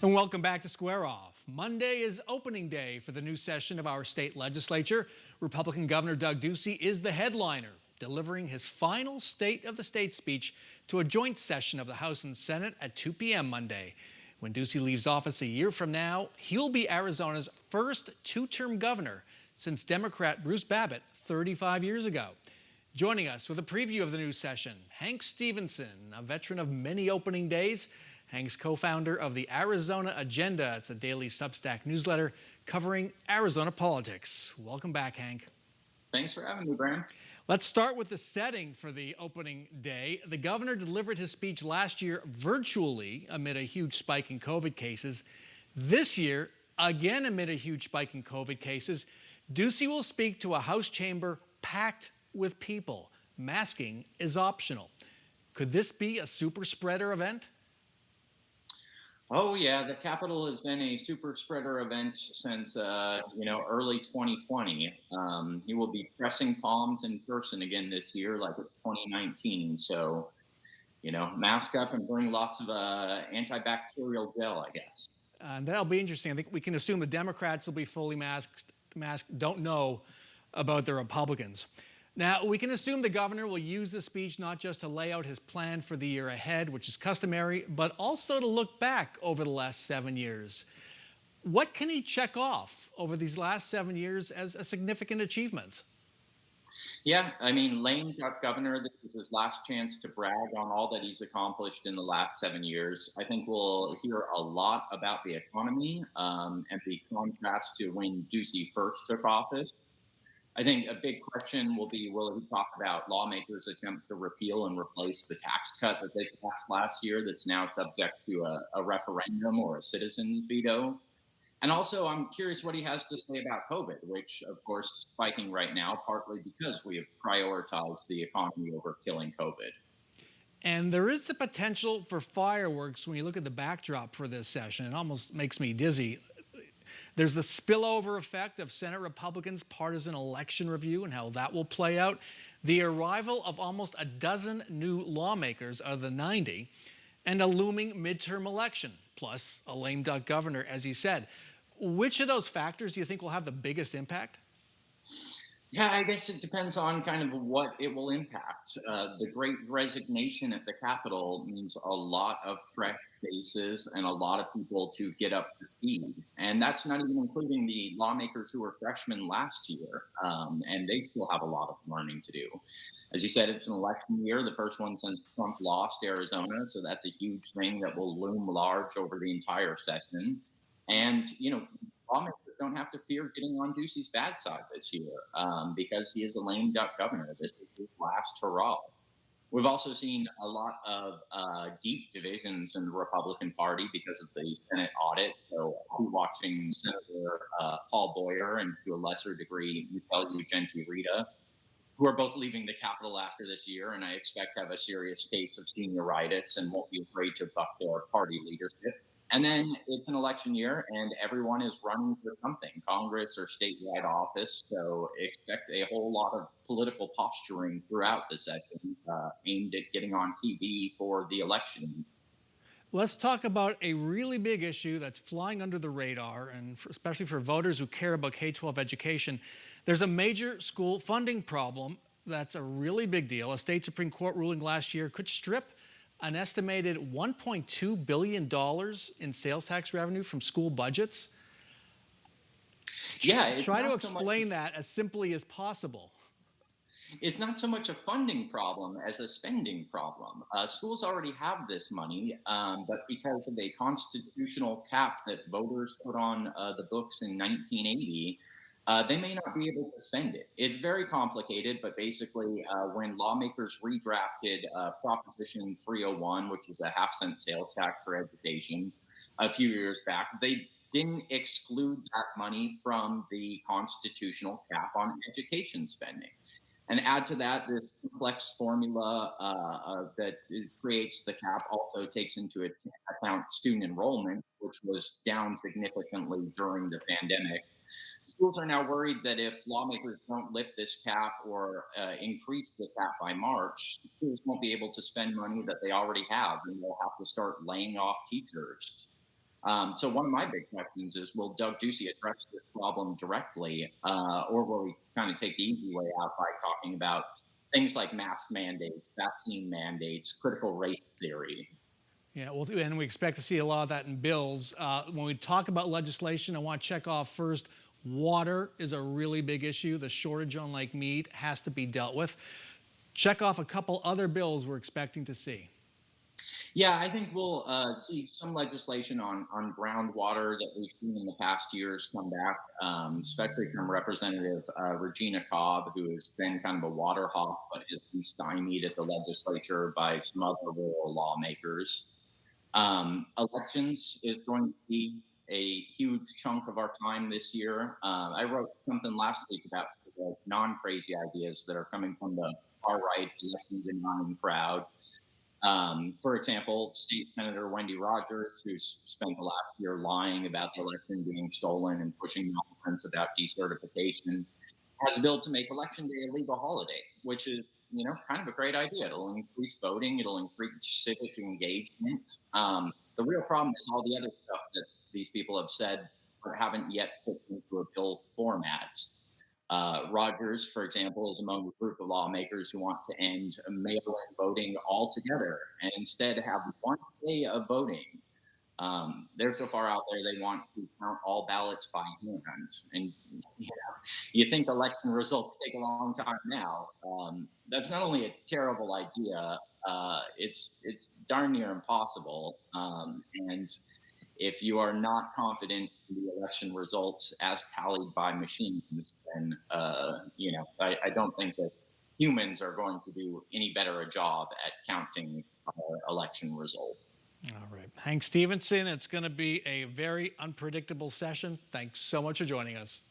And welcome back to Square Off. Monday is opening day for the new session of our state legislature. Republican Governor Doug Ducey is the headliner, delivering his final State of the State speech to a joint session of the House and Senate at 2 p.m. Monday. When Ducey leaves office a year from now, he'll be Arizona's first two-term governor since Democrat Bruce Babbitt 35 years ago. Joining us with a preview of the new session, Hank Stephenson, a veteran of many opening days. Hank's co-founder of the Arizona Agenda. It's a daily Substack newsletter covering Arizona politics. Welcome back, Hank. Thanks for having me, Brian. Let's start with the setting for the opening day. The governor delivered his speech last year virtually amid a huge spike in COVID cases. This year, again amid a huge spike in COVID cases, Ducey will speak to a House chamber packed with people. Masking is optional. Could this be a super spreader event? Oh yeah, the Capitol has been a super spreader event since early 2020. He will be pressing palms in person again this year, like it's 2019. So, mask up and bring lots of antibacterial gel, I guess. That'll be interesting. I think we can assume the Democrats will be fully masked. Don't know about the Republicans. Now, we can assume the governor will use the speech not just to lay out his plan for the year ahead, which is customary, but also to look back over the last 7 years. What can he check off over these last 7 years as a significant achievement? Yeah, I mean, lame duck governor, this is his last chance to brag on all that he's accomplished in the last 7 years. I think we'll hear a lot about the economy and the contrast to when Ducey first took office. I think a big question will be, will he talk about lawmakers' attempt to repeal and replace the tax cut that they passed last year that's now subject to a referendum or a citizen's veto? And also, I'm curious what he has to say about COVID, which, of course, is spiking right now, partly because we have prioritized the economy over killing COVID. And there is the potential for fireworks when you look at the backdrop for this session. It almost makes me dizzy. There's the spillover effect of Senate Republicans' partisan election review and how that will play out. The arrival of almost a dozen new lawmakers out of the 90, and a looming midterm election, plus a lame duck governor, as you said. Which of those factors do you think will have the biggest impact? Yeah, I guess it depends on kind of what it will impact. The great resignation at the Capitol means a lot of fresh faces and a lot of people to get up to speed. And that's not even including the lawmakers who were freshmen last year, and they still have a lot of learning to do. As you said, it's an election year, the first one since Trump lost Arizona, so that's a huge thing that will loom large over the entire session. And, lawmakers don't have to fear getting on Ducey's bad side this year because he is a lame duck governor. This is his last hurrah. We've also seen a lot of deep divisions in the Republican Party because of the Senate audit. So I'm watching Senator Paul Boyer and to a lesser degree, Michelle Ugenti-Rita, who are both leaving the Capitol after this year, and I expect to have a serious case of senioritis and won't be afraid to buck their party leadership. And then it's an election year, and everyone is running for something, Congress or statewide office. So expect a whole lot of political posturing throughout the session aimed at getting on TV for the election. Let's talk about a really big issue that's flying under the radar, and especially for voters who care about K-12 education. There's a major school funding problem that's a really big deal. A state Supreme Court ruling last year could strip an estimated $1.2 billion in sales tax revenue from school budgets. Yeah, try to explain that as simply as possible. It's not so much a funding problem as a spending problem. Schools already have this money, but because of a constitutional cap that voters put on the books in 1980, they may not be able to spend it. It's very complicated, but basically when lawmakers redrafted Proposition 301, which is a half-cent sales tax for education, a few years back, they didn't exclude that money from the constitutional cap on education spending. And add to that, this complex formula that creates the cap also takes into account student enrollment, which was down significantly during the pandemic. Schools are now worried that if lawmakers don't lift this cap or increase the cap by March, schools won't be able to spend money that they already have, and they'll have to start laying off teachers. So one of my big questions is, will Doug Ducey address this problem directly, or will he kind of take the easy way out by talking about things like mask mandates, vaccine mandates, critical race theory? Yeah, well, and we expect to see a lot of that in bills. When we talk about legislation, I want to check off first, water is a really big issue. The shortage on Lake Mead has to be dealt with. Check off a couple other bills we're expecting to see. Yeah, I think we'll see some legislation on groundwater that we've seen in the past years come back, especially from Representative Regina Cobb, who has been kind of a water hawk, but has been stymied at the legislature by some other rural lawmakers. Elections is going to be a huge chunk of our time this year. I wrote something last week about the non-crazy ideas that are coming from the far right election denying crowd. For example, State Senator Wendy Rogers, who's spent the last year lying about the election being stolen and pushing nonsense about decertification, has a bill to make Election Day a legal holiday, which is, kind of a great idea. It'll increase voting, it'll increase civic engagement. The real problem is all the other stuff that these people have said but haven't yet put into a bill format. Rogers, for example, is among a group of lawmakers who want to end mail-in voting altogether and instead have 1 day of voting. They're so far out there, they want to count all ballots by hand. And you think election results take a long time now. That's not only a terrible idea, it's darn near impossible. And if you are not confident in the election results as tallied by machines, then I don't think that humans are going to do any better a job at counting our election results. All right. Hank Stephenson, it's going to be a very unpredictable session. Thanks so much for joining us.